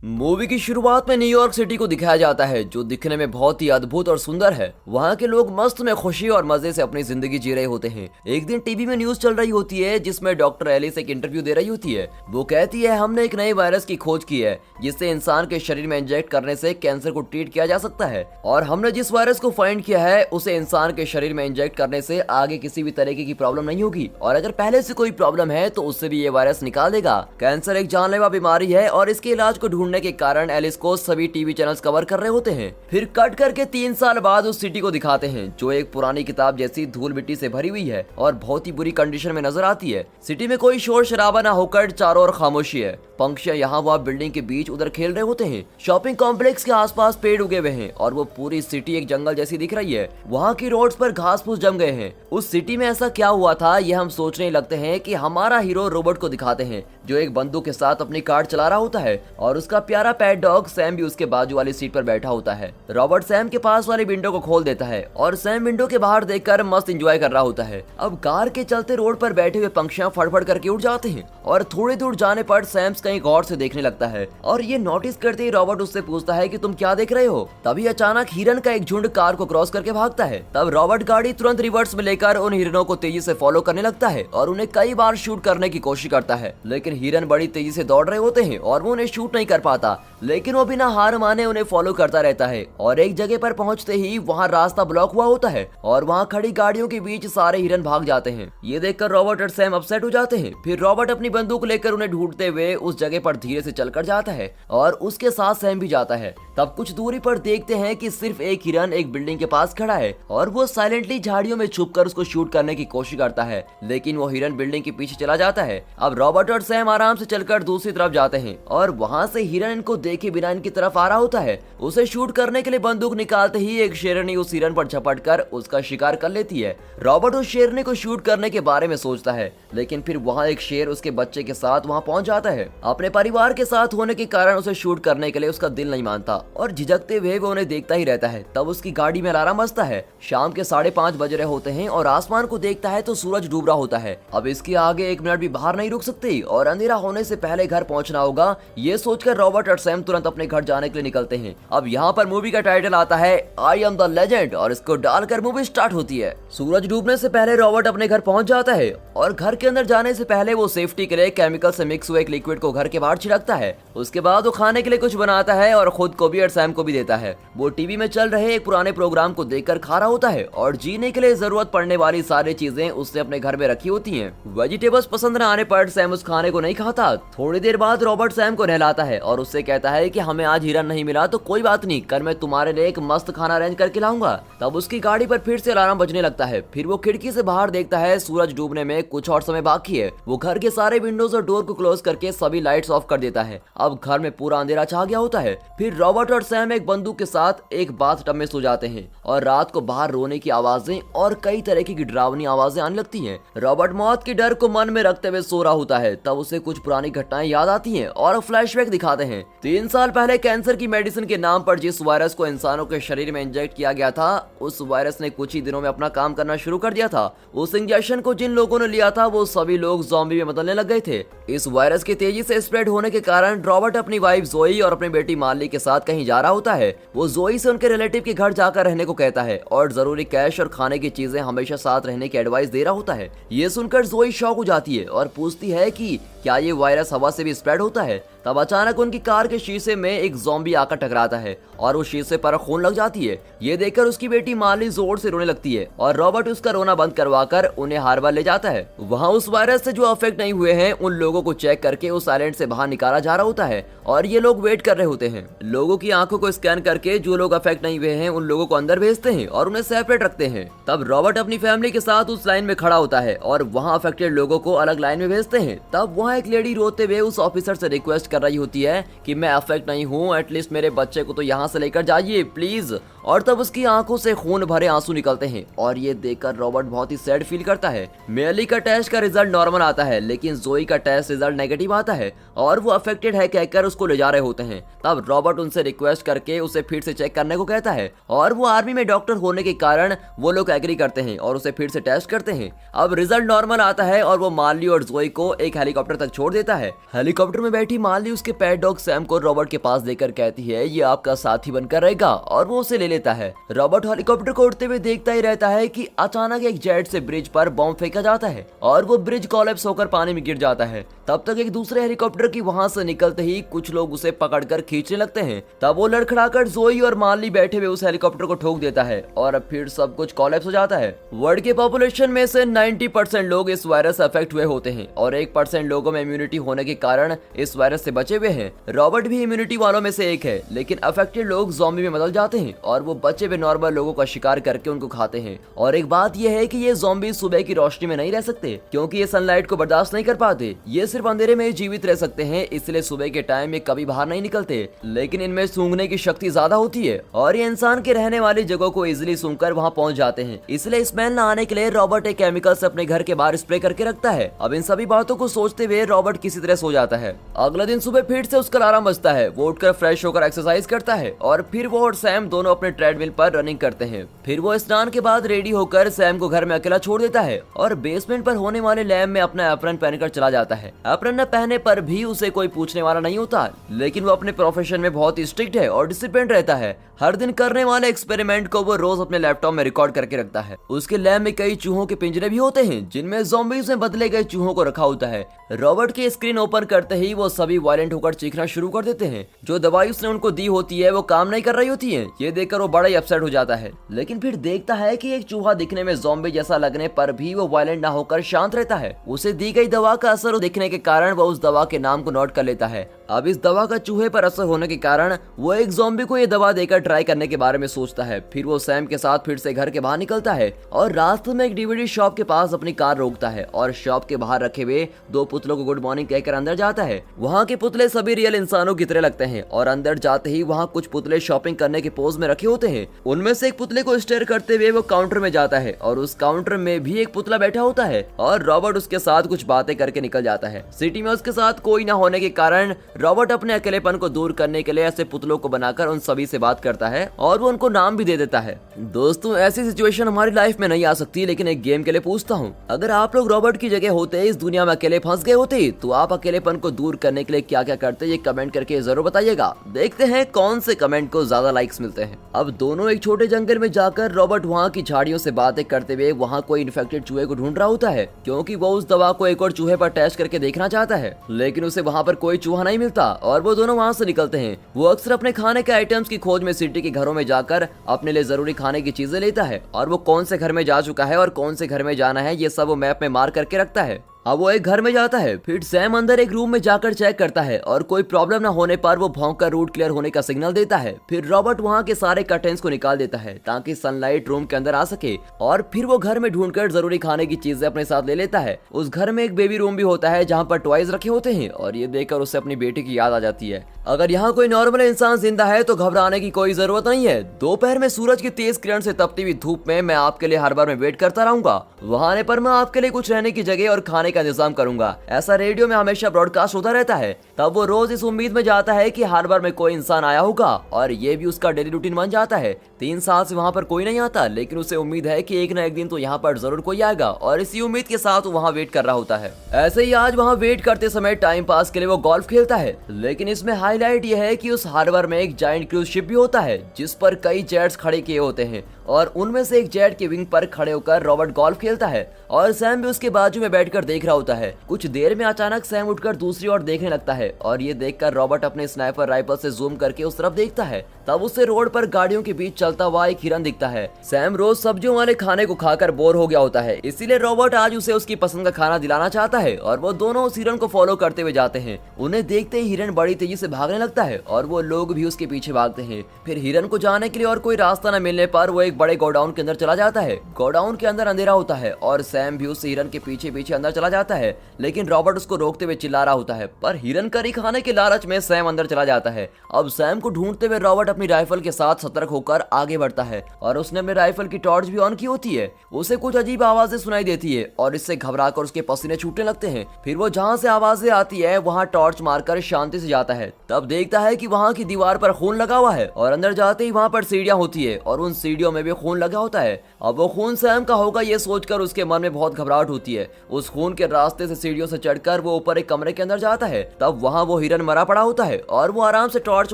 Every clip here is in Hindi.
मूवी की शुरुआत में न्यूयॉर्क सिटी को दिखाया जाता है, जो दिखने में बहुत ही अद्भुत और सुंदर है। वहाँ के लोग मस्त में खुशी और मजे से अपनी जिंदगी जी रहे होते हैं। एक दिन टीवी में न्यूज चल रही होती है, जिसमें डॉक्टर एलिस एक इंटरव्यू दे रही होती है। वो कहती है, हमने एक नए वायरस की खोज की है, जिससे इंसान के शरीर में इंजेक्ट करने से कैंसर को ट्रीट किया जा सकता है। और हमने जिस वायरस को फाइंड किया है, उसे इंसान के शरीर में इंजेक्ट करने से आगे किसी भी तरीके की प्रॉब्लम नहीं होगी, और अगर पहले से कोई प्रॉब्लम है तो उससे भी ये वायरस निकाल देगा। कैंसर एक जानलेवा बीमारी है और इसके इलाज को ढूंढने के कारण एलिस को सभी टीवी चैनल्स कवर कर रहे होते हैं। फिर कट करके 3 साल बाद उस सिटी को दिखाते हैं, जो एक पुरानी किताब जैसी धूल मिट्टी से भरी हुई है और बहुत ही बुरी कंडीशन में नजर आती है। सिटी में कोई शोर शराबा ना होकर चारों ओर खामोशी है। पंछियां यहाँ वहाँ बिल्डिंग के बीच उधर खेल रहे होते हैं। शॉपिंग कॉम्प्लेक्स के आसपास पेड़ उगे हुए हैं और वो पूरी सिटी एक जंगल जैसी दिख रही है। वहाँ की रोड्स पर घास फूस जम गए हैं। उस सिटी में ऐसा क्या हुआ था, ये हम सोचने लगते हैं कि हमारा हीरो रोबोट को दिखाते हैं, जो एक बंदूक के साथ अपनी कार चला रहा होता है, और उसका प्यारा पेट डॉग सैम भी उसके बाजू वाली सीट पर बैठा होता है। रॉबर्ट सैम के पास वाली विंडो को खोल देता है और सैम विंडो के बाहर देखकर मस्त एंजॉय कर रहा होता है। अब कार के चलते रोड पर बैठे हुए पंछियां फड़फड़ करके उड़ जाते हैं और थोड़ी दूर जाने पर सैम कहीं गौर से देखने लगता है, और ये नोटिस करते ही रॉबर्ट उससे पूछता है कि तुम क्या देख रहे हो। तभी अचानक हिरन का एक झुंड कार को क्रॉस करके भागता है। तब रॉबर्ट गाड़ी तुरंत रिवर्स में लेकर उन हिरनों को तेजी से फॉलो करने लगता है और उन्हें कई बार शूट करने की कोशिश करता है, लेकिन हिरन बड़ी तेजी से दौड़ रहे होते हैं और वो उन्हें शूट नहीं कर पाता। लेकिन वो बिना हार माने उन्हें फॉलो करता रहता है, और एक जगह पर पहुंचते ही वहां रास्ता ब्लॉक हुआ होता है और वहां खड़ी गाड़ियों के बीच सारे हिरन भाग जाते हैं। ये देखकर रॉबर्ट और सैम अपसेट हो जाते हैं। फिर रॉबर्ट अपनी बंदूक लेकर उन्हें ढूंढते हुए उस जगह पर धीरे से चलकर जाता है और उसके साथ सैम भी जाता है। तब कुछ दूरी पर देखते हैं कि सिर्फ एक हिरन एक बिल्डिंग के पास खड़ा है और वो साइलेंटली झाड़ियों में छुपकर उसको शूट करने की कोशिश करता है, लेकिन वो हिरन बिल्डिंग के पीछे चला जाता है। अब रॉबर्ट और सैम आराम से चलकर दूसरी तरफ जाते हैं और वहां से हिरन इनको देखे बिना इनकी तरफ आ रहा होता है। उसे शूट करने के लिए बंदूक निकालते ही एक शेरनी उस हिरन पर झपट कर उसका शिकार कर लेती है। रॉबर्ट उस शेरनी को शूट करने के बारे में सोचता है, लेकिन फिर वहाँ एक शेर उसके बच्चे के साथ वहाँ पहुँच जाता है। अपने परिवार के साथ होने के कारण उसे शूट करने के लिए उसका दिल नहीं मानता और झिझकते हुए वो उन्हें देखता ही रहता है। तब उसकी गाड़ी में अलार्म बजता है। शाम के 5:30 बज रहे होते हैं और आसमान को देखता है तो सूरज डूब रहा होता है। अब इसके आगे 1 मिनट भी बाहर नहीं रुक सकती और अंधेरा होने से पहले घर पहुंचना होगा। ये सोचकर रॉबर्ट और सैम तुरंत अपने घर जाने के लिए निकलते हैं। अब यहाँ पर मूवी का टाइटल आता है आई एम द लेजेंड, और इसको डालकर मूवी स्टार्ट होती है। सूरज डूबने से पहले रॉबर्ट अपने घर पहुंच जाता है और घर के अंदर जाने से पहले वो सेफ्टी के लिए केमिकल से मिक्स हुए एक लिक्विड को घर के बाहर छिड़कता है। उसके बाद वो खाने के लिए कुछ बनाता है और खुद को भी और सैम को भी देता है। वो टीवी में चल रहे एक पुराने प्रोग्राम को देखकर खा रहा होता है और जीने के लिए जरूरत पड़ने वाली सारी चीजें उसने अपने घर में रखी होती हैं। वेजिटेबल्स पसंद न आने पर सैम उस खाने को नहीं खाता। थोड़ी देर बाद रॉबर्ट सैम को नहलाता है और उससे कहता है कि हमें आज हिरन नहीं मिला तो कोई बात नहीं, कल मैं तुम्हारे लिए एक मस्त खाना अरेंज करके लाऊंगा। तब उसकी गाड़ी पर फिर से अलार्म बजने लगता है। फिर वो खिड़की से बाहर देखता है, सूरज डूबने में कुछ और समय बाकी है। वो घर के सारे विंडोज और डोर को क्लोज करके सभी लाइट्स ऑफ कर देता है। अब घर में पूरा अंधेरा छा गया होता है। फिर रॉबर्ट और सैम एक बंदूक के साथ एक बाथटब में सो जाते हैं और रात को बाहर रोने की आवाजें और कई तरह की डरावनी आवाजें आने लगती हैं। रॉबर्ट मौत के डर को मन में रखते हुए सो रहा होता है। तब उसे कुछ पुरानी घटनाएं याद आती हैं और फ्लैशबैक दिखाते हैं। 3 साल पहले कैंसर की मेडिसिन के नाम पर जिस वायरस को इंसानों के शरीर में इंजेक्ट किया गया था, उस वायरस ने कुछ ही दिनों में अपना काम करना शुरू कर दिया था। उस इंजेक्शन को जिन लोगों ने लिया था, वो सभी लोग ज़ॉम्बी में बदलने लग गए थे। इस वायरस के तेजी से स्प्रेड होने के कारण रॉबर्ट अपनी वाइफ जोई और अपनी बेटी मार्ली के साथ कहीं जा रहा होता है। वो जोई से उनके रिलेटिव के घर जाकर रहने को कहता है और जरूरी कैश और खाने की चीजें हमेशा साथ रहने की एडवाइस दे रहा होता है। ये सुनकर जोई शॉक हो जाती है और पूछती है कि क्या ये वायरस हवा से भी स्प्रेड होता है। तब अचानक उनकी कार के शीशे में एक ज़ॉम्बी आकर टकराता है और वो शीशे पर खून लग जाती है। ये देखकर उसकी बेटी मार्ली जोर से रोने लगती है और रॉबर्ट उसका रोना बंद करवाकर उन्हें हार्बर ले जाता है। वहाँ उस वायरस से जो अफेक्ट नहीं हुए हैं, उन लोगों को चेक करके उस आइलैंड से बाहर निकाला जा रहा होता है और ये लोग वेट कर रहे होते हैं। लोगों की आंखों को स्कैन करके जो लोग अफेक्ट नहीं हुए हैं, उन लोगों को अंदर भेजते हैं और उन्हें सेपरेट रखते हैं। तब रॉबर्ट अपनी फैमिली के साथ उस लाइन में खड़ा होता है और वहाँ अफेक्टेड लोगों को अलग लाइन में भेजते हैं। तब वहाँ एक लेडी रोते हुए उस ऑफिसर से रिक्वेस्ट कर रही होती है कि मैं अफेक्ट नहीं हूँ, एटलीस्ट मेरे बच्चे को तो यहाँ से लेकर जाइए प्लीज। और तब उसकी आंखों से खून भरे आंसू निकलते हैं और ये देखकर रॉबर्ट बहुत ही सैड फील करता है। मेली का टेस्ट का रिजल्ट नॉर्मल आता है, लेकिन जोई का टेस्ट रिजल्ट नेगेटिव आता है और वो अफेक्टेड है कहकर उसको ले जा रहे होते हैं। तब रॉबर्ट उनसे रिक्वेस्ट करके उसे फिर से चेक करने को कहता है और वो आर्मी में डॉक्टर होने के कारण वो लोग एग्री करते हैं और उसे फिर से टेस्ट करते हैं। अब रिजल्ट नॉर्मल आता है और वो मार्ली और जोई को एक हेलीकॉप्टर तक छोड़ देता है। हेलीकॉप्टर में बैठी मार्ली उसके पेट डॉग सैम को रॉबर्ट के पास देकर कहती है ये आपका साथी बनकर रहेगा और वो उसे ले लेता है। रॉबर्ट हेलीकॉप्टर को उड़ते हुए देखता ही रहता है कि अचानक एक जेट से ब्रिज पर बॉम्ब फेंका जाता है और वो ब्रिज कोलैप्स होकर पानी में गिर जाता है। तब तक एक दूसरे हेलीकॉप्टर की वहां से निकलते ही कुछ लोग उसे पकड़कर खींचने लगते हैं। तब वो लड़खड़ाकर जोई और मार्ली बैठे हुए उस हेलीकॉप्टर को ठोक देता है और अब फिर सब कुछ कोलैप्स हो जाता है। वर्ल्ड के पॉपुलेशन में से 90% लोग इस वायरस से अफेक्ट हुए होते हैं और 1% लोगों में इम्यूनिटी होने के कारण इस वायरस से बचे हुए हैं। रॉबर्ट भी इम्यूनिटी वालों में से एक है, लेकिन अफेक्टेड लोग ज़ॉम्बी में बदल जाते हैं और वो बचे हुए नॉर्मल लोगों का शिकार करके उनको खाते हैं। और एक बात यह है कि ये ज़ॉम्बी सुबह की रोशनी में नहीं रह सकते क्योंकि ये सनलाइट को बर्दाश्त नहीं कर पाते। ये सिर्फ अंधेरे में ही जीवित रह सकते हैं, इसलिए सुबह के टाइम ये कभी बाहर नहीं निकलते। लेकिन इनमें सूंघने की शक्ति ज्यादा होती है और ये इंसान के रहने वाली जगह को इजिली सूंघकर वहाँ पहुँच जाते हैं। इसलिए स्मेल न आने के लिए रॉबर्ट एक केमिकल से अपने घर के बाहर स्प्रे करके रखता है। अब इन सभी बातों को सोचते हुए रॉबर्ट किसी तरह सो जाता है। अगले दिन सुबह फिर से उसका अलार्म बजता है। वो उठकर फ्रेश होकर एक्सरसाइज करता है और फिर वो और सैम दोनों अपने ट्रेडमिल पर रनिंग करते हैं। फिर वो स्नान के बाद रेडी होकर सैम को घर में अकेला छोड़ देता है और बेसमेंट पर होने वाले लैब में अपना एप्रन पहनकर चला जाता है। एप्रन न पहने पर भी उसे कोई पूछने वाला नहीं होता, लेकिन वो अपने प्रोफेशन में बहुत ही स्ट्रिक्ट है और डिसिप्लिन रहता है। हर दिन करने वाले एक्सपेरिमेंट को वो रोज अपने लैपटॉप में रिकॉर्ड करके रखता है। उसके लैब में कई चूहों के पिंजरे भी होते हैं जिनमें ज़ॉम्बीज़ में बदले गए चूहों को रखा होता है। रॉबर्ट की स्क्रीन ओपन करते ही वो सभी वायलेंट होकर चीखना शुरू कर देते हैं। जो दवाई उसने उनको दी होती है वो काम नहीं कर रही होती है। ये देखकर वो बड़ा ही अपसेट हो जाता है, लेकिन फिर देखता है कि एक चूहा दिखने में ज़ॉम्बी जैसा लगने पर भी वो वायलेंट ना होकर शांत रहता है। उसे दी गई दवा का असर दिखने के कारण वो उस दवा के नाम को नोट कर लेता है। अब इस दवा का चूहे पर असर होने के कारण वो एक ज़ॉम्बी को ये दवा देकर ट्राई करने के बारे में सोचता है। फिर वो सैम के साथ फिर से घर के बाहर निकलता है और रास्ते में एक डीवीडी शॉप के पास अपनी कार रोकता है और शॉप के बाहर रखे हुए 2 पुतलों को गुड मॉर्निंग कहकर अंदर जाता है। वहाँ के पुतले सभी रियल इंसानों की तरह लगते हैं और अंदर जाते ही वहाँ कुछ पुतले शॉपिंग करने के पोज में रखे होते हैं। उनमें से एक पुतले को स्टेयर करते हुए वो काउंटर में जाता है और उस काउंटर में भी एक पुतला बैठा होता है और रॉबर्ट उसके साथ कुछ बातें करके निकल जाता है। सिटी में उसके साथ कोई न होने के कारण रॉबर्ट अपने अकेलेपन को दूर करने के लिए ऐसे पुतलों को बनाकर उन सभी से बात करता है और वो उनको नाम भी दे देता है। दोस्तों, ऐसी सिचुएशन हमारी लाइफ में नहीं आ सकती, लेकिन एक गेम के लिए पूछता हूँ, अगर आप लोग रॉबर्ट की जगह होते, इस दुनिया में अकेले फंस गए होते, तो आप अकेलेपन को दूर करने के लिए क्या क्या करते, ये कमेंट करके जरूर बताइएगा। देखते हैं कौन से कमेंट को ज्यादा लाइक्स मिलते हैं। अब दोनों एक छोटे जंगल में जाकर रॉबर्ट वहाँ की झाड़ियों से बातें करते हुए वहाँ कोई इन्फेक्टेड चूहे को ढूंढ रहा होता है क्योंकि वो उस दवा को एक और चूहे पर टेस्ट करके देखना चाहता है, लेकिन उसे वहाँ पर कोई चूहा नहीं मिलता और वो दोनों वहाँ से निकलते हैं। वो अक्सर अपने खाने के आइटम्स की खोज में सिटी के घरों में जाकर अपने लिए जरूरी खाने की चीजें लेता है और वो कौन से घर में जा चुका है और कौन से घर में जाना है ये सब वो मैप में मार्क करके रखता है। अब वो एक घर में जाता है। फिर सैम अंदर एक रूम में जाकर चेक करता है और कोई प्रॉब्लम ना होने पर वो भौंककर रूट क्लियर होने का सिग्नल देता है। फिर रॉबर्ट वहाँ के सारे कर्टेन्स को निकाल देता है ताकि सनलाइट रूम के अंदर आ सके और फिर वो घर में ढूंढकर जरूरी खाने की चीजें अपने साथ ले लेता है। उस घर में एक बेबी रूम भी होता है जहाँ पर टॉयज रखे होते हैं और ये देखकर उसे अपनी बेटी की याद आ जाती है। अगर यहाँ कोई नॉर्मल इंसान जिंदा है तो घबराने की कोई जरूरत नहीं है। दोपहर में सूरज की तेज किरण से तपती हुई धूप में मैं आपके लिए हर बार में वेट करता रहूंगा। वहाँ आने पर मैं आपके लिए कुछ रहने की जगह और खाने का इंतजाम करूंगा। ऐसा रेडियो में हमेशा ब्रॉडकास्ट होता रहता है। तब वो रोज इस उम्मीद में जाता है कि हर बार में कोई इंसान आया होगा और ये भी उसका डेली रूटीन बन जाता है। 3 साल से वहाँ पर कोई नहीं आता, लेकिन उसे उम्मीद है कि एक न एक दिन तो यहाँ पर जरूर कोई आएगा और इसी उम्मीद के साथ वो वहाँ वेट कर रहा होता है। ऐसे ही आज वहाँ वेट करते समय टाइम पास के लिए वो गोल्फ खेलता है, लेकिन इसमें हाईलाइट ये है कि उस हार्बर में एक जायंट क्रूज शिप भी होता है जिस पर कई जेट्स खड़े किए होते हैं और उनमें से एक जेट के विंग पर खड़े होकर रॉबर्ट गोल्फ खेलता है और सैम भी उसके बाजू में बैठकर देख रहा होता है। कुछ देर में अचानक सैम उठकर दूसरी ओर देखने लगता है और ये देखकर रॉबर्ट अपने स्नाइपर राइफल से जूम करके उस तरफ देखता है। तब उसे रोड पर गाड़ियों के बीच चलता हुआ एक हिरन दिखता है। सैम रोज सब्जियों वाले खाने को खाकर बोर हो गया होता है, इसीलिए रॉबर्ट आज उसे उसकी पसंद का खाना दिलाना चाहता है और वो दोनों उस हिरन को फॉलो करते हुए जाते हैं। उन्हें देखते ही हिरन बड़ी तेजी से भागने लगता है और वो लोग भी उसके पीछे भागते हैं। फिर हिरन को जाने के लिए और कोई रास्ता न मिलने पर वो एक एक बड़े गोडाउन के अंदर चला जाता है। गोडाउन के अंदर अंधेरा होता है और सैम भी उस हिरन के पीछे पीछे अंदर चला जाता है, लेकिन रॉबर्ट उसको रोकते हुए चिल्ला रहा होता है। पर हिरन करी खाने के लालच में सैम अंदर चला जाता है। अब सैम को ढूंढते हुए रॉबर्ट अपनी राइफल के साथ सतर्क होकर आगे बढ़ता है और उसने अपने राइफल की टॉर्च भी ऑन की होती है। उसे कुछ अजीब आवाजें सुनाई देती है और इससे घबराकर उसके पसीने छूटने लगते हैं। फिर वो जहाँ से आवाजें आती है वहाँ टॉर्च मारकर शांति से जाता है। तब देखता है कि वहाँ की दीवार पर खून लगा हुआ है और अंदर जाते ही वहाँ पर सीढ़ियाँ होती है और उन सीढ़ियों में भी खून लगा होता है। अब वो खून सैम का होगा ये सोचकर उसके मन में बहुत घबराहट होती है। उस खून के रास्ते से सीढ़ियों से चढ़कर वो ऊपर एक कमरे के अंदर जाता है। तब वहाँ वो हिरन मरा पड़ा होता है और वो आराम से टॉर्च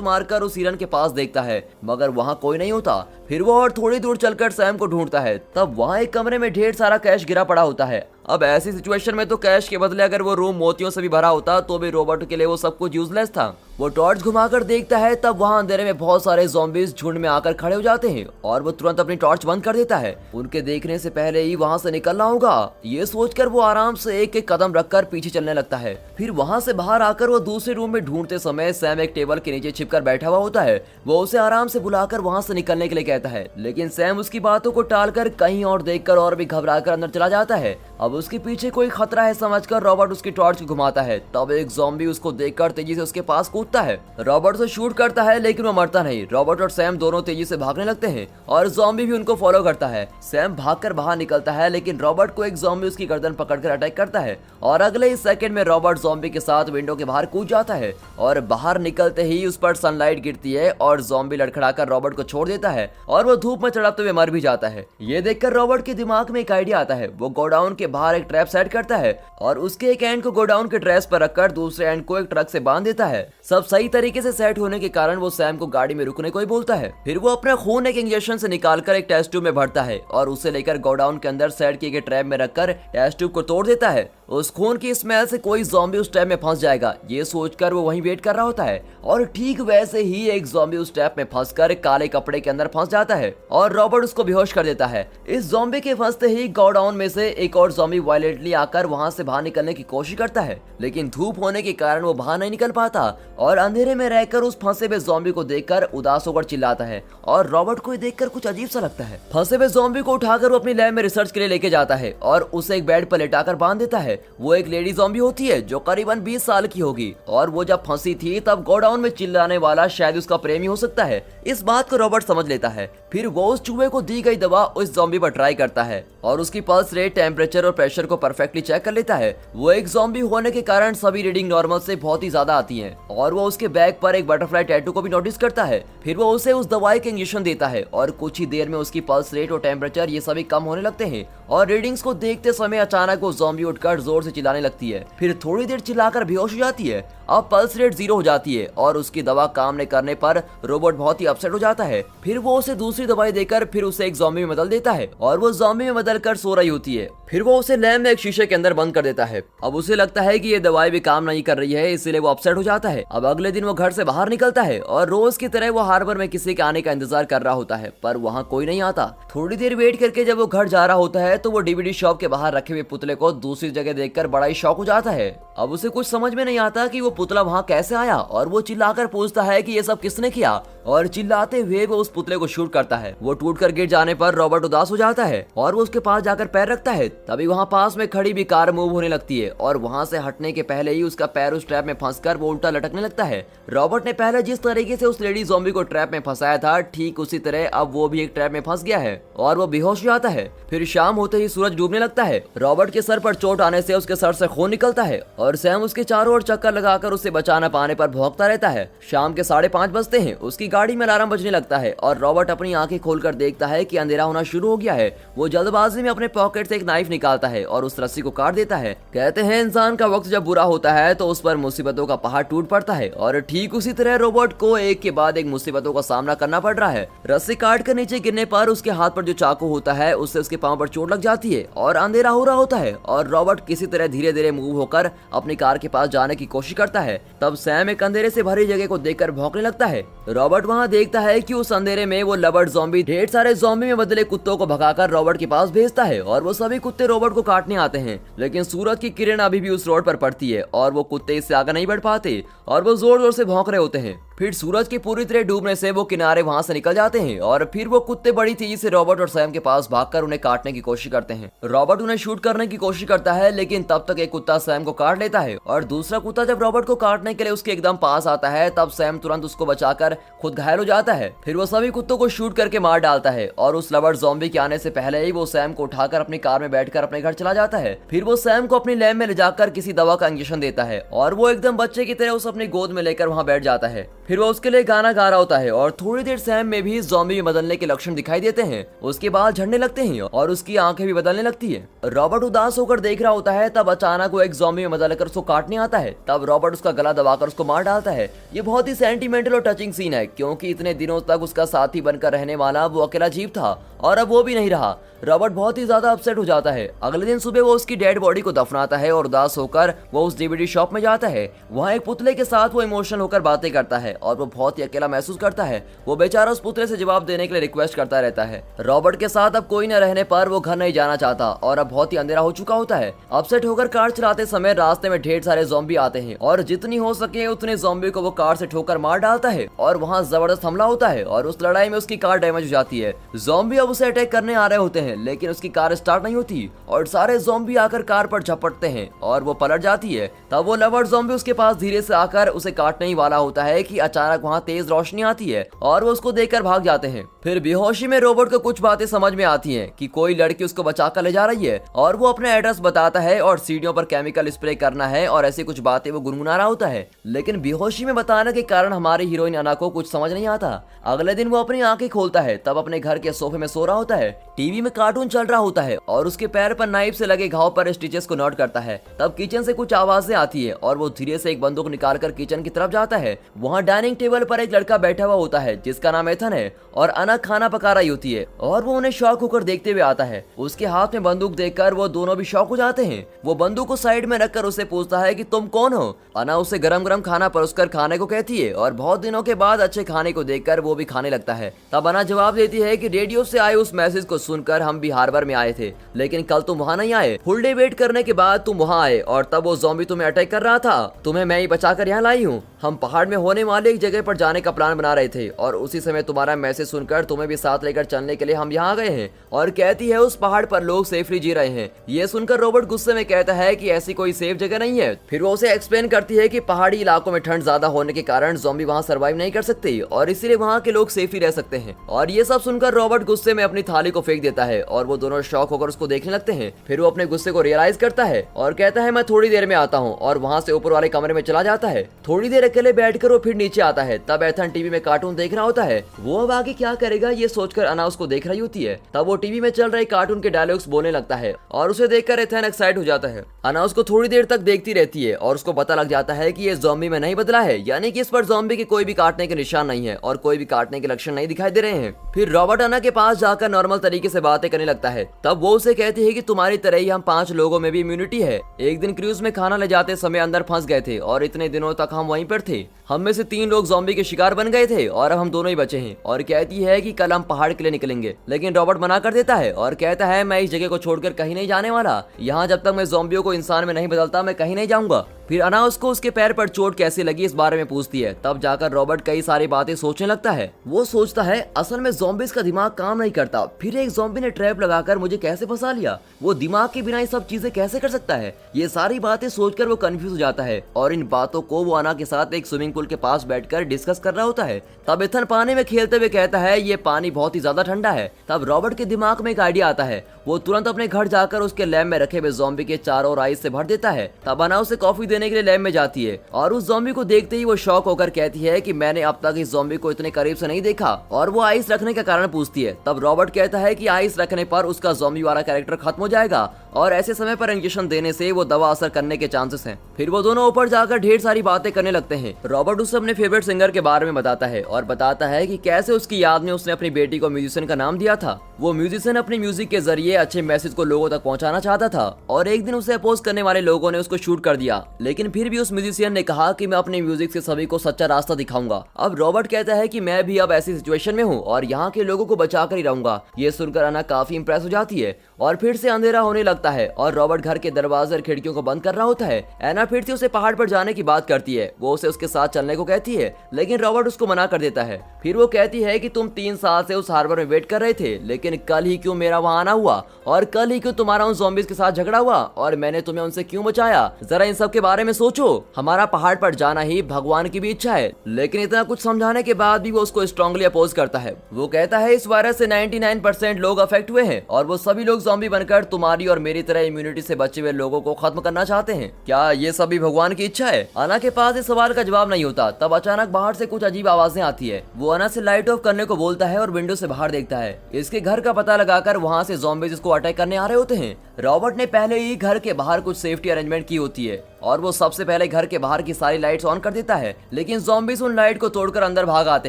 मारकर उस हिरन के पास देखता है, मगर वहाँ कोई नहीं होता। फिर वो और थोड़ी दूर चलकर सैम को ढूंढता है। तब वहाँ एक कमरे में ढेर सारा कैश गिरा पड़ा होता है। अब ऐसी सिचुएशन में तो कैश के बदले अगर वो रूम मोतियों से भी भरा होता तो भी रॉबर्ट के लिए वो सब कुछ यूजलेस था। वो टॉर्च घुमाकर देखता है, तब वहाँ अंधेरे में बहुत सारे ज़ॉम्बीज झुंड में आकर खड़े हो जाते हैं और वो तुरंत अपनी टॉर्च बंद कर देता है। उनके देखने से पहले ही वहाँ से निकलना होगा, ये सोचकर वो आराम से एक एक कदम रखकर पीछे चलने लगता है। फिर वहाँ से बाहर आकर वो दूसरे रूम में ढूंढते समय सैम एक टेबल के नीचे छिपकर बैठा हुआ होता है। वो उसे आराम से बुलाकर वहाँ से निकलने के लिए कहता है, लेकिन सैम उसकी बातों को टालकर कहीं और देखकर और भी घबराकर अंदर चला जाता है। अब उसके पीछे कोई खतरा है समझकर रॉबर्ट उसकी टॉर्च घुमाता है। तब एक ज़ॉम्बी उसको देखकर तेजी से उसके पास कूदता है। रॉबर्ट से शूट करता है लेकिन वो मरता नहीं। रॉबर्ट और सैम दोनों तेजी से भागने लगते हैं और ज़ॉम्बी भी उनको फॉलो करता है। सैम भागकर बाहर निकलता है लेकिन रॉबर्ट को एक ज़ॉम्बी उसकी गर्दन पकड़कर अटैक करता है और अगले ही सेकंड में रॉबर्ट ज़ॉम्बी के साथ विंडो के बाहर कूद जाता है और बाहर निकलते ही उस पर सनलाइट गिरती है और ज़ॉम्बी लड़खड़ाकर रॉबर्ट को छोड़ देता है और वो धूप में तड़पते हुए मर भी जाता है। ये देखकर रॉबर्ट के दिमाग में एक आइडिया आता है। वो गोडाउन के बाहर एक ट्रैप सेट करता है और उसके एक एंड को गोडाउन के ड्रेस पर रखकर दूसरे एंड को एक ट्रक से बांध देता है। सब सही तरीके से सेट होने के कारण वो सैम को गाड़ी में रुकने को ही बोलता है। फिर वो अपना खून एक इंजेक्शन से निकालकर एक टेस्ट ट्यूब में भरता है और उसे लेकर गोडाउन के अंदर सेट किए गए ट्रैप में रखकर टेस्ट ट्यूब को तोड़ देता है। उस खून की स्मेल से कोई ज़ॉम्बी उस ट्रैप में फंस जाएगा, ये सोचकर वो वहीं वेट कर रहा होता है और ठीक वैसे ही एक ज़ॉम्बी उस ट्रैप में फंसकर काले कपड़े के अंदर फंस जाता है और रॉबर्ट उसको बेहोश कर देता है। इस ज़ॉम्बी के फंसते ही गोडाउन में से एक और ज़ॉम्बी वायलेंटली आकर वहां से बाहर निकलने की कोशिश करता है, लेकिन धूप होने के कारण वो बाहर नहीं निकल पाता और अंधेरे में रहकर उस फंसे हुए ज़ॉम्बी को देखकर उदास होकर चिल्लाता है और रॉबर्ट को देखकर कुछ अजीब सा लगता है। फंसे हुए ज़ॉम्बी को उठाकर वो अपनी लैब में रिसर्च के लिए लेके जाता है और उसे एक बेड पर लेटाकर बांध देता है। वो एक लेडी ज़ॉम्बी होती है जो करीबन 20 साल की होगी और वो जब फंसी थी तब गोडाउन में चिल्लाने वाला शायद उसका प्रेमी हो सकता है। इस बात को रॉबर्ट समझ लेता है। फिर वो उस चूहे को दी गई दवा उस ज़ॉम्बी पर ट्राई करता है और उसकी पल्स रेट, टेम्परेचर और प्रेशर को परफेक्टली चेक कर लेता है। वो एक ज़ॉम्बी होने के कारण सभी रीडिंग नॉर्मल से बहुत ही ज्यादा आती हैं और वो उसके बैग पर एक बटरफ्लाई टैटू को भी नोटिस करता है। फिर वो उसे उस दवाई के इंजेक्शन देता है और कुछ ही देर में उसकी पल्स रेट और टेम्परेचर ये सभी कम होने लगते हैं और रीडिंग्स को देखते समय अचानक वो ज़ॉम्बी उठकर जोर से चिल्लाने लगती है। फिर थोड़ी देर चिल्लाकर बेहोश हो जाती है। अब पल्स रेट 0 हो जाती है और उसकी दवा काम नहीं करने पर रोबोट बहुत ही अपसेट हो जाता है। फिर वो उसे दूसरी दवाई देकर फिर उसे एक ज़ॉम्बी में बदल देता है और वो ज़ॉम्बी में बदल कर सो रही होती है। फिर वो उसे लैब में एक शीशे के अंदर बंद कर देता है। अब उसे लगता है कि ये दवाई भी काम नहीं कर रही है, इसलिए वो अपसेट हो जाता है। अब अगले दिन वो घर से बाहर निकलता है और रोज की तरह वो हार्बर में किसी के आने का इंतजार कर रहा होता है, पर वहाँ कोई नहीं आता। थोड़ी देर वेट करके जब वो घर जा रहा होता है तो वो डीवीडी शॉप के बाहर रखे हुए पुतले को दूसरी जगह देखकर बड़ा ही शॉक हो जाता है। अब उसे कुछ समझ में नहीं आता कि वो पुतला वहाँ कैसे आया और वो चिल्लाकर पूछता है कि ये सब किसने किया और चिल्लाते हुए वो उस पुतले को शूट करता है। वो टूटकर गिर जाने पर रॉबर्ट उदास हो जाता है और वो उसके पास जाकर पैर रखता है। तभी वहाँ पास में खड़ी भी कार मूव होने लगती है और वहाँ से हटने के पहले ही उसका पैर उस ट्रैप में फंसकर वो उल्टा लटकने लगता है। रॉबर्ट ने पहले जिस तरीके से उस लेडी ज़ॉम्बी को ट्रैप में फंसाया था, ठीक उसी तरह अब वो भी एक ट्रैप में फंस गया है और वो बेहोश हो जाता है। फिर शाम होते ही सूरज डूबने लगता है। रॉबर्ट के सर पर चोट आने से उसके सर से खून निकलता है और सैम उसके चारों ओर चक्कर लगाकर उसे बचा न पाने पर भौंकता रहता है। शाम के 5:30 बजते हैं। उसकी गाड़ी में अलार्म बजने लगता है और रॉबर्ट अपनी आंखें खोलकर देखता है कि अंधेरा होना शुरू हो गया है। वो जल्दबाजी में अपने पॉकेट से एक नाइफ निकालता है और उस रस्सी को काट देता है। कहते हैं इंसान का वक्त जब बुरा होता है तो उस पर मुसीबतों का पहाड़ टूट पड़ता है और ठीक उसी तरह रोबोट को एक के बाद एक मुसीबतों का सामना करना पड़ रहा है। रस्सी काट कर नीचे गिरने पर उसके हाथ पर जो चाकू होता है उससे उसके पांव पर चोट लग जाती है और अंधेरा हो रहा होता है और रॉबर्ट किसी तरह धीरे धीरे मूव होकर अपनी कार के पास जाने की कोशिश करता है। तब सैम एक अंधेरे से भरी जगह को देखकर भौंकने लगता है। रॉबर्ट वहाँ देखता है कि उस अंधेरे में वो लबड़ ज़ॉम्बी ढेर सारे ज़ॉम्बी में बदले कुत्तों को भगाकर रॉबर्ट के पास भेजता है और वो सभी कुत्ते रॉबर्ट को काटने आते हैं, लेकिन सूरज की किरण अभी भी उस रोड पर पड़ती है और वो कुत्ते इससे आगे नहीं बढ़ पाते और वो जोर जोर से भौंक रहे होते हैं। फिर सूरज की पूरी तरह डूबने से वो किनारे वहां से निकल जाते हैं और फिर वो कुत्ते बड़ी तेजी से रॉबर्ट और सैम के पास भागकर उन्हें काटने की कोशिश करते हैं। रॉबर्ट उन्हें शूट करने की कोशिश करता है, लेकिन तब तक एक कुत्ता सैम को काट लेता है और दूसरा कुत्ता जब रॉबर्ट को काटने के लिए उसके एकदम पास आता है तब सैम तुरंत उसको बचाकर खुद घायल हो जाता है। फिर वो सभी कुत्तों को शूट करके मार डालता है और उस लवर्ड ज़ॉम्बी के आने से पहले ही वो सैम को उठाकर अपनी कार में बैठकर अपने घर चला जाता है। फिर वो सैम को अपनी लैब में ले जाकर किसी दवा का इंजेक्शन देता है और वो एकदम बच्चे की तरह उसे अपनी गोद में लेकर वहां बैठ जाता है। फिर वो उसके लिए गाना गा रहा होता है और थोड़ी देर सैम में भी ज़ॉम्बी में बदलने के लक्षण दिखाई देते हैं। उसके बाल झड़ने लगते हैं और उसकी आंखें भी बदलने लगती है। रॉबर्ट उदास होकर देख रहा होता है, तब अचानक वो एक ज़ॉम्बी में बदलकर उसको काटने आता है। तब रॉबर्ट उसका गला दबाकर उसको मार डालता है। ये बहुत ही सेंटिमेंटल और टचिंग सीन है, क्योंकि इतने दिनों तक उसका साथी बनकर रहने वाला वो अकेला जीव था और अब वो भी नहीं रहा। रॉबर्ट बहुत ही ज्यादा अपसेट हो जाता है। अगले दिन सुबह वो उसकी डेड बॉडी को दफनाता है और उदास होकर वो उस डीवीडी शॉप में जाता है। वहाँ एक पुतले के साथ वो इमोशनल होकर बातें करता है और वो बहुत ही अकेला महसूस करता है। वो बेचारा उस पुतले से जवाब देने के लिए रिक्वेस्ट करता रहता है। रॉबर्ट के साथ अब कोई न रहने पर वो घर नहीं जाना चाहता और अब बहुत ही अंधेरा हो चुका होता है। अपसेट होकर कार चलाते समय रास्ते में ढेर सारे ज़ॉम्बी आते हैं और जितनी हो सके उतने ज़ॉम्बी को वो कार से ठोकर मार डालता है और वहाँ जबरदस्त हमला होता है और उस लड़ाई में उसकी कार डैमेज हो जाती है। ज़ॉम्बी अब उसे अटैक करने आ रहे होते हैं, लेकिन उसकी कार स्टार्ट नहीं होती और सारे ज़ॉम्बी आकर कार पर झपटते हैं और वो पलट जाती है। तब वो लवर्ड ज़ॉम्बी उसके पास धीरे से आकर उसे काटने ही वाला होता है कि अचानक वहाँ तेज रोशनी आती है और वो उसको देखकर भाग जाते हैं। फिर बेहोशी में रॉबर्ट को कुछ बातें समझ में आती हैं कि कोई लड़की उसको बचाकर ले जा रही है और वो अपना एड्रेस बताता है और सीढ़ियों पर केमिकल स्प्रे करना है और ऐसी कुछ बातें वो गुनगुना रहा होता है। लेकिन बेहोशी में बताने के कारण हमारी हीरोइन अना को कुछ समझ नहीं आता। अगले दिन वो अपनी आंखें खोलता है, तब अपने घर के सोफे में सो रहा होता है। टीवी में कार्टून चल रहा होता है और उसके पैर पर नाइफ से लगे घाव पर स्टिचेस को नोट करता है। तब किचन से कुछ आवाजें आती है और वो धीरे से एक बंदूक निकालकर किचन की तरफ जाता है। वहाँ डाइनिंग टेबल पर एक लड़का बैठा हुआ होता है जिसका नाम एथन है और अना खाना पका रही होती है और वो उन्हें शॉक होकर देखते हुए आता है। उसके हाथ में बंदूक देखकर वो दोनों भी शॉक हो जाते हैं। वो बंदूक को साइड में रखकर उससे पूछता है कि तुम कौन हो। अना उसे गरम गरम खाना परोसकर खाने को कहती है और बहुत दिनों के बाद अच्छे खाने को देखकर वो भी खाने लगता है। तब अना जवाब देती है कि रेडियो से आए उस मैसेज को सुनकर हम भी हार्बर में आए थे, लेकिन कल तुम वहाँ नहीं आए। फुल डे वेट करने के बाद तुम वहाँ आए और तब वो ज़ॉम्बी तुम्हें अटैक कर रहा था। तुम्हें मैं ही बचाकर यहाँ लाई हूँ। हम पहाड़ में होने वाले एक जगह पर जाने का प्लान बना रहे थे और उसी समय तुम्हारा मैसेज सुनकर तुम्हें भी साथ लेकर चलने के लिए हम यहाँ आ गए हैं। और कहती है उस पहाड़ पर लोग सेफली जी रहे हैं। ये सुनकर रॉबर्ट गुस्से में कहता है कि ऐसी कोई सेफ जगह नहीं है। फिर वो उसे एक्सप्लेन करती है कि पहाड़ी इलाकों में ठंड ज्यादा होने के कारण ज़ॉम्बी वहाँ सर्वाइव नहीं कर सकते और इसीलिए वहाँ के लोग सेफली रह सकते हैं। और ये सब सुनकर रॉबर्ट गुस्से में अपनी थाली को फेंक देता है और वो दोनों शॉक होकर उसको देखने लगते हैं। फिर वो अपने गुस्से को रियलाइज करता है और कहता है मैं थोड़ी देर में आता हूँ और वहाँ से ऊपर वाले कमरे में चला जाता है। थोड़ी देर अकेले बैठकर वो फिर नीचे आता है। तब एथन टीवी में कार्टून देख रहा होता है। वो अब आगे क्या करेगा ये सोचकर अना उसको देख रही होती है। तब वो टीवी में चल रहे कार्टून के डायलॉग्स बोलने लगता है और उसे देखकर एथन एक्साइट हो जाता है। अना उसको थोड़ी देर तक देखती रहती है और उसको पता लग जाता है कि ये ज़ॉम्बी में नहीं बदला है, यानी कि इस पर ज़ॉम्बी के कोई भी काटने के निशान नहीं है और कोई भी काटने के लक्षण नहीं दिखाई दे रहे हैं। फिर रॉबर्ट अना के पास जाकर नॉर्मल तरीके से बातें करने लगता है। तब वो उसे कहती है कि तुम्हारी तरह ही हम 5 लोगों में भी इम्यूनिटी है। एक दिन क्रूज में खाना ले जाते समय अंदर फंस गए थे और इतने दिनों तक हम वहीं पर थे। हम में से 3 लोग ज़ॉम्बी के शिकार बन गए थे और अब हम दोनों ही बचे हैं। और कहती है कि कल हम पहाड़ के लिए निकलेंगे, लेकिन रॉबर्ट मना कर देता है और कहता है मैं इस जगह को छोड़कर कहीं नहीं जाने वाला। यहाँ जब तक मैं ज़ॉम्बियों को इंसान में नहीं बदलता मैं कहीं नहीं जाऊंगा। फिर अना उसको उसके पैर पर चोट कैसे लगी इस बारे में पूछती है। तब जाकर रॉबर्ट कई सारी बातें सोचने लगता है। वो सोचता है असल में ज़ॉम्बीज़ का दिमाग काम नहीं करता। फिर एक ज़ॉम्बी ने ट्रैप लगाकर मुझे कैसे फंसा लिया। वो दिमाग के बिना ये सब चीजें कैसे कर सकता है। ये सारी बातें सोचकर वो कंफ्यूज हो जाता है और इन बातों को वो अना के साथ एक स्विमिंग पूल के पास बैठकर डिस्कस कर रहा होता है। तब एथन पानी में खेलते हुए कहता है ये पानी बहुत ही ज्यादा ठंडा है। तब रॉबर्ट के दिमाग में एक आइडिया आता है। वो तुरंत अपने घर जाकर उसके लैब में रखे हुए ज़ॉम्बी के चारों ओर आइस से भर देता है। तब अना उसे कॉफी देने के लिए लैब में जाती है और उस ज़ॉम्बी को देखते ही वो शॉक होकर कहती है कि मैंने अब तक इस ज़ॉम्बी को इतने करीब से नहीं देखा और वो आइस रखने का कारण पूछती है। तब रॉबर्ट कहता है कि आइस रखने पर उसका ज़ॉम्बी वाला कैरेक्टर खत्म हो जाएगा और ऐसे समय पर इंजेक्शन देने से वो दवा असर करने के चांसेस हैं। फिर वो दोनों ऊपर जाकर ढेर सारी बातें करने लगते हैं। रॉबर्ट उसे अपने फेवरेट सिंगर के बारे में बताता है और बताता है कि कैसे उसकी याद में उसने अपनी बेटी को म्यूजिशियन का नाम दिया था। वो म्यूजिशियन अपनी म्यूजिक के जरिए अच्छे मैसेज को लोगों तक पहुंचाना चाहता था और एक दिन उसे अपोज करने वाले लोगों ने उसको शूट कर दिया, लेकिन फिर भी उस म्यूजिशियन ने कहा कि मैं अपने म्यूजिक से सभी को सच्चा रास्ता दिखाऊंगा। अब रॉबर्ट कहता है कि मैं भी अब ऐसी सिचुएशन में हूँ और यहाँ के लोगों को बचा कर ही रहूंगा। ये सुनकर अना काफी इंप्रेस हो जाती है और फिर से अंधेरा होने लगता है और रॉबर्ट घर के दरवाजे और खिड़कियों को बंद कर रहा होता है। एना फिर से उसे पहाड़ पर जाने की बात करती है। वो उसे उसके साथ चलने को कहती है, लेकिन रॉबर्ट उसको मना कर देता है। फिर वो कहती है कि तुम 3 साल से उस हार्बर में वेट कर रहे थे, लेकिन कल ही क्यों मेरा वहां आना हुआ और कल ही क्यों तुम्हारा उन ज़ॉम्बीज़ के साथ झगड़ा हुआ और मैंने तुम्हें उनसे क्यों बचाया। जरा इन सब के बारे में सोचो। हमारा पहाड़ पर जाना ही भगवान की भी इच्छा है। लेकिन इतना कुछ समझाने के बाद भी वो उसको स्ट्रांगली अपोज करता है। वो कहता है इस वायरस से 99% लोग अफेक्ट हुए हैं और वो सभी लोग ज़ॉम्बी बनकर तुम्हारी और मेरी तरह इम्यूनिटी से बचे हुए लोगों को खत्म करना चाहते हैं। क्या ये सभी भगवान की इच्छा है? अना के पास इस सवाल का जवाब नहीं होता। तब अचानक बाहर से कुछ अजीब आवाजें आती है। वो अना से लाइट ऑफ करने को बोलता है और विंडो से बाहर देखता है। इसके घर का पता लगाकर वहाँ से ज़ॉम्बीज़ इसको अटैक करने आ रहे होते हैं। रॉबर्ट ने पहले ही घर के बाहर कुछ सेफ्टी अरेंजमेंट की होती है और वो सबसे पहले घर के बाहर की सारी लाइट्स ऑन कर देता है, लेकिन ज़ॉम्बीज़ उन लाइट को तोड़कर अंदर भाग आते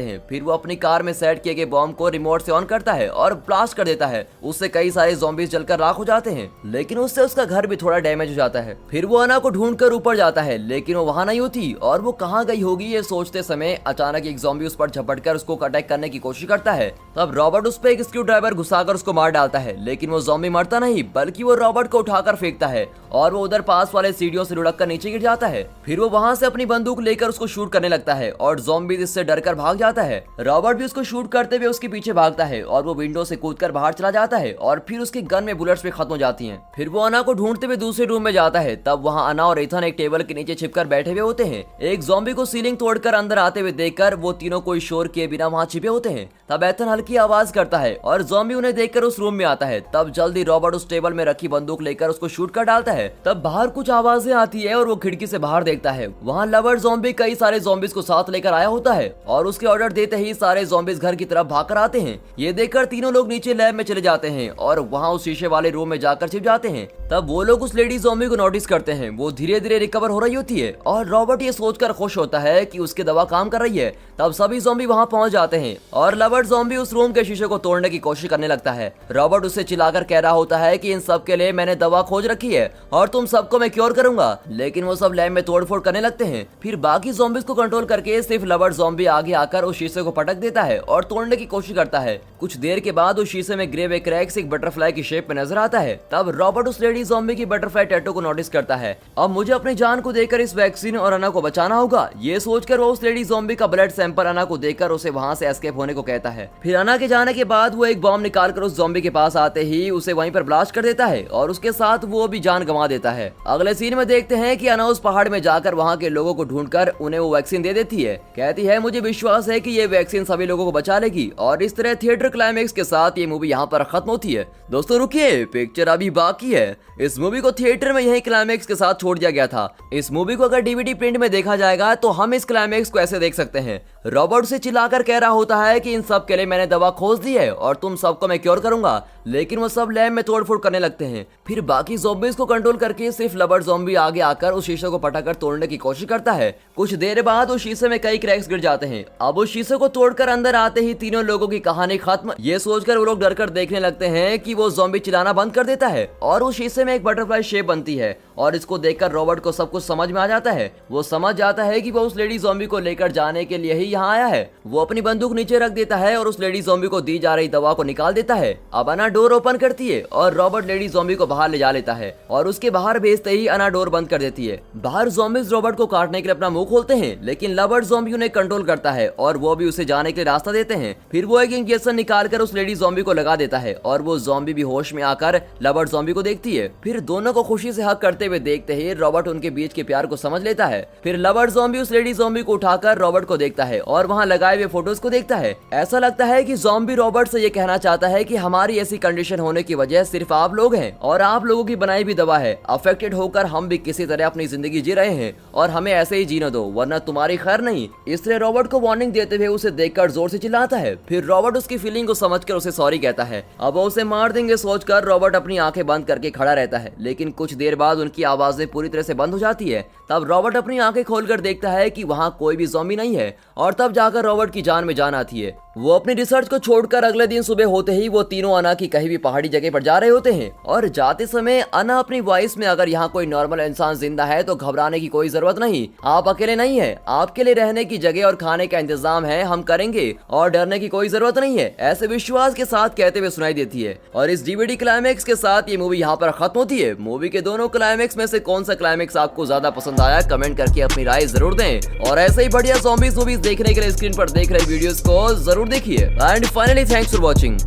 हैं। फिर वो अपनी कार में सेट किए गए बॉम्ब को रिमोट से ऑन करता है और ब्लास्ट कर देता है। उससे कई सारे ज़ॉम्बीज़ जलकर राख हो जाते हैं, लेकिन उससे उसका घर भी थोड़ा डैमेज हो जाता है। फिर वो अना को ढूंढकर ऊपर जाता है, लेकिन वो वहां नहीं होती और वो कहाँ गई होगी ये सोचते समय अचानक एक ज़ॉम्बी उस पर झपटकर उसको अटैक करने की कोशिश करता है। तब रॉबर्ट उस पर एक स्क्रू ड्राइवर घुसाकर उसको मार डालता है, लेकिन वो ज़ॉम्बी मरता नहीं बल्कि वो रॉबर्ट को उठाकर फेंकता है और वो उधर पास वाले सीढ़ियों से लुढ़क कर नीचे गिर जाता है। फिर वो वहां से अपनी बंदूक लेकर उसको शूट करने लगता है और ज़ॉम्बी इससे डरकर भाग जाता है। रॉबर्ट भी उसको शूट करते हुए उसके पीछे भागता है और वो विंडो से कूदकर बाहर चला जाता है और फिर उसकी गन में बुलेट्स भी खत्म हो जाती हैं। फिर वो अना को ढूंढते हुए दूसरे रूम में जाता है। तब वहां अना और एथन एक टेबल के नीचे छिपकर बैठे हुए होते हैं। एक ज़ॉम्बी को सीलिंग तोड़कर अंदर आते हुए देखकर वो तीनों कोई शोर किए बिना वहां छिपे होते हैं। तब एथन हल्की आवाज करता है और ज़ॉम्बी उन्हें देखकर उस रूम में आता है। तब जल्दी रॉबर्ट उस टेबल में रखी बंदूक लेकर उसको शूट कर डालता है। तब बाहर कुछ आवाजें आती है और वो खिड़की से बाहर देखता है। वहाँ लवर ज़ॉम्बी कई सारे ज़ॉम्बीज को साथ लेकर आया होता है और उसके ऑर्डर देते ही सारे ज़ॉम्बीज घर की तरफ भागकर आते हैं। ये देखकर तीनों लोग नीचे लैब में चले जाते हैं और वहाँ उस शीशे वाले रूम में जाकर छिप जाते हैं। तब वो लोग उस लेडी ज़ॉम्बी को नोटिस करते हैं। वो धीरे धीरे रिकवर हो रही होती है और रॉबर्ट ये सोचकर खुश होता है कि उसकी दवा काम कर रही है। तब सभी ज़ॉम्बी वहाँ पहुँच जाते हैं और लवर ज़ॉम्बी उस रूम के शीशे को तोड़ने की कोशिश करने लगता है। रॉबर्ट उससे चिल्लाकर कह रहा होता है कि इन सब के लिए मैंने दवा खोज रखी है और तुम सबको मैं क्योर करूंगा, लेकिन वो सब लैब में तोड़फोड़ करने लगते हैं। फिर बाकी ज़ॉम्बीज को कंट्रोल करके सिर्फ लवर ज़ॉम्बी आगे आकर उस शीशे को पटक देता है और तोड़ने की कोशिश करता है। कुछ देर के बाद उस शीशे में ग्रे वे क्रैक्स एक बटरफ्लाई की शेप में नजर आता है। तब रॉबर्ट उस लेडी ज़ॉम्बी की बटरफ्लाई टैटू को नोटिस करता है। अब मुझे अपनी जान को देकर इस वैक्सीन और अना को बचाना होगा। ये सोचकर वो उस लेडी ज़ॉम्बी का ब्लड सैंपल अना को देकर उसे वहां से एस्केप होने को कहता है। फिर अना के जाने के बाद वो एक बॉम्ब निकालकर उस ज़ॉम्बी के पास आते ही उसे वहीं पर ब्लास्ट कर देता है और उसके साथ वो भी जान गंवा देता है। अगले सीन में देखते हैं कि अना उस पहाड़ में जाकर वहाँ के लोगों को ढूंढकर उन्हें वो वैक्सीन दे देती है। कहती है मुझे विश्वास है कि ये वैक्सीन सभी लोगों को बचा लेगी और इस तरह थिएटर क्लाइमेक्स के साथ ये मूवी यहाँ पर खत्म होती है। दोस्तों रुकिए, पिक्चर अभी बाकी है। इस मूवी को थिएटर में यही क्लाइमेक्स के साथ छोड़ दिया गया था। इस मूवी को अगर डीवीडी प्रिंट में देखा जाएगा तो हम इस क्लाइमेक्स को ऐसे देख सकते हैं। रॉबर्ट से चिल्लाकर कह रहा होता है कि इन सब के लिए मैंने दवा खोज दी है और तुम सबको मैं क्योर करूंगा, लेकिन वो सब लैब में तोड़फोड़ करने लगते हैं। फिर बाकी ज़ॉम्बीज को कंट्रोल करके सिर्फ लवर ज़ॉम्बी आगे आकर उस शीशे को पटाकर तोड़ने की कोशिश करता है। कुछ देर बाद उस शीशे में कई क्रैक्स गिर जाते हैं। अब उस शीशे को तोड़कर अंदर आते ही तीनों लोगों की कहानी खत्म। ये सोचकर वो लोग डरकर देखने लगते हैं कि वो ज़ॉम्बी चिल्लाना बंद कर देता है और उस शीशे में एक बटरफ्लाई शेप बनती है और इसको देखकर रॉबर्ट को सब कुछ समझ में आ जाता है। वो समझ जाता है कि वो उस लेडी ज़ॉम्बी को लेकर जाने के लिए ही यहाँ आया है। वो अपनी बंदूक नीचे रख देता है और उस लेडी ज़ॉम्बी को दी जा रही दवा को निकाल देता है। अब अना डोर ओपन करती है और रॉबर्ट लेडी ज़ॉम्बी को बाहर ले जा लेता है और उसके बाहर भेजते ही अना डोर बंद कर देती है। बाहर ज़ॉम्बीज रॉबर्ट को काटने के लिए अपना मुंह खोलते हैं, लेकिन लवर ज़ॉम्बी उन्हें कंट्रोल करता है और वो भी उसे जाने के लिए रास्ता देते हैं। फिर वो एक इंजेक्शन निकालकर उस लेडी ज़ॉम्बी को लगा देता है और वो ज़ॉम्बी भी होश में आकर लवर ज़ॉम्बी को देखती है। फिर दोनों को खुशी से हक करते हुए देखते ही रॉबर्ट उनके बीच के प्यार को समझ लेता है। फिर लवर ज़ॉम्बी उस लेडी ज़ॉम्बी को उठाकर रॉबर्ट को देखता है और वहाँ लगाए हुए फोटोज को देखता है। ऐसा लगता है कि ज़ॉम्बी रॉबर्ट से ये कहना चाहता है कि हमारी ऐसी कंडीशन होने की वजह सिर्फ आप लोग हैं और आप लोगों की बनाई भी दवा है। अफेक्टेड होकर हम भी किसी तरह अपनी जिंदगी जी रहे हैं और हमें ऐसे ही जीने दो, वरना तुम्हारी खैर नहीं। इसलिए रॉबर्ट को वार्निंग देते हुए उसे देखकर जोर से चिल्लाता है। फिर रॉबर्ट उसकी फीलिंग को समझकर उसे सॉरी कहता है। अब वो उसे मार देंगे सोचकर रॉबर्ट अपनी आंखें बंद करके खड़ा रहता है, लेकिन कुछ देर बाद उनकी आवाजें पूरी तरह से बंद हो जाती है। तब रॉबर्ट अपनी आंखें खोलकर देखता है कि वहाँ कोई भी ज़ॉम्बी नहीं है और तब जाकर रॉबर्ट की जान में जान आती है। वो अपनी रिसर्च को छोड़कर अगले दिन सुबह होते ही वो तीनों अना की कहीं भी पहाड़ी जगह पर जा रहे होते हैं और जाते समय अना अपनी वॉइस में अगर यहाँ कोई नॉर्मल इंसान जिंदा है तो घबराने की कोई जरूरत नहीं, आप अकेले नहीं है, आपके लिए रहने की जगह और खाने का इंतजाम है, हम करेंगे और डरने की कोई जरूरत नहीं है, ऐसे विश्वास के साथ कहते हुए सुनाई देती है। और इस डीवीडी क्लाइमेक्स के साथ ये मूवी यहाँ पर खत्म होती है। मूवी के दोनों क्लाइमेक्स में से कौन सा क्लाइमेक्स आपको ज्यादा पसंद आया, कमेंट करके अपनी राय जरूर दें और ऐसे ही बढ़िया ज़ॉम्बीज़ मूवीज देखने के लिए स्क्रीन पर देख रहे वीडियोस को जरूर देखिए। And finally thanks for watching.